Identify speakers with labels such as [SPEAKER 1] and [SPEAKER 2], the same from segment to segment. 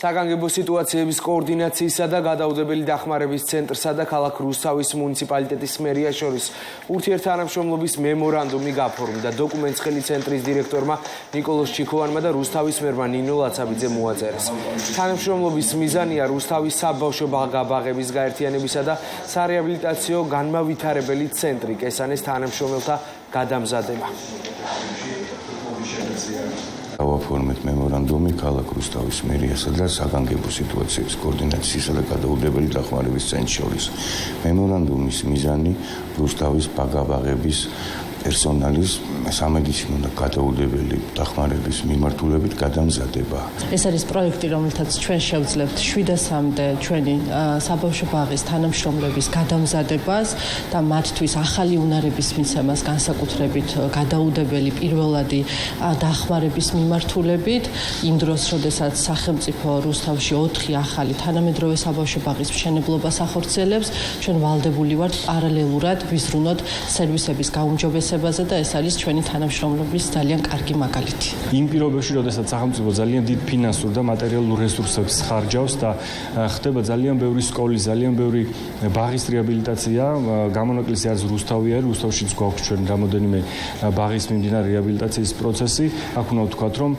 [SPEAKER 1] საგანგებო სიტუაციების კოორდინაციისა და გადაუდებელი დახმარების ცენტრსა და ქალაქ რუსთავის მუნიციპალიტეტის მერიას შორის ურთიერთთანამშრომლობის მემორანდუმი გაფორმდა. დოკუმენტს ხელის ცენტრის დირექტორმა ნიკოლოზ ჩიქოვანმა და რუსთავის მერმა ნინო ლაცაბიძე მოაწერეს. თანამშრომლობის მიზანია რუსთავის საბავშვო ბაღების გაერთიანებისა და სარეაბილიტაციო განმავითარებელი ცენტრი კესანეს თანამშრომელთა გადამზადება.
[SPEAKER 2] ავაფორმეთ მემორანდუმი ქალაქ რუსთავის მერიასა და საგანგებო სიტუაციების კოორდინაციისა და გადაუდებელი დახმარების ცენტრს შორის. მემორანდუმის მიზანი რუსთავის ბაღების პერსონალის სამედიცინო და გადაუდებელი დახმარების მიმართულებით გადამზადება.
[SPEAKER 3] ეს არის პროექტი, რომელთაც ჩვენ შევძლებთ 7-მდე ჩვენი საბავშვო ბაღის თანამშრომლების გადამზადებას და მათთვის ახალი უნარების მიცემას განსაკუთრებით გადაუდებელი პირველადი დახმარების მიმართულებით. იმ დროს, როდესაც სახელმწიფო რუსთავში 4 ახალი თანამედროვე საბავშვო ბაღის მშენებლობას ახორციელებს, ჩვენ ვალდებული ვართ პარალელურად ვიზრუნოთ სერვისების გაუმჯობესებაზე და ეს არის ჩვენი თანამშრომლობის ძალიან კარგი მაგალითი.
[SPEAKER 4] იმ პირობებში, როდესაც სახელმწიფო ძალიან დიდ ფინანსურ და მატერიალურ რესურსებს ხარჯავს და ხდება ძალიან ბევრი სკოლის, ძალიან ბევრი ბაღის რეაბილიტაცია, გამონაკლისი არის რუსთავი არის, რუსთავშიც გვაქვს ჩვენ რამოდენიმე ბაღის მიმდინარე რეაბილიტაციის პროცესი. აქ უნდა ვთქვათ, რომ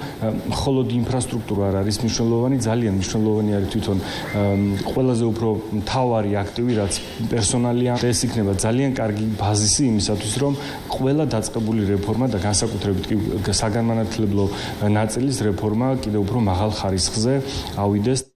[SPEAKER 4] მხოლოდ ინფრასტრუქტურა არ არის მნიშვნელოვანი, ძალიან მნიშვნელოვანი არის თვითონ ყველაზე უფრო მთავარი აქტივი, რაც პერსონალია. ეს იქნება ძალიან კარგი ბაზისი იმისათვის, რომ ყველა დაწყებული რეფორმა და განსაკუთრებით კი საგანმანათლებლო ნაწილის რეფორმა კიდევ უფრო მაღალ ხარისხზე ავიდეს.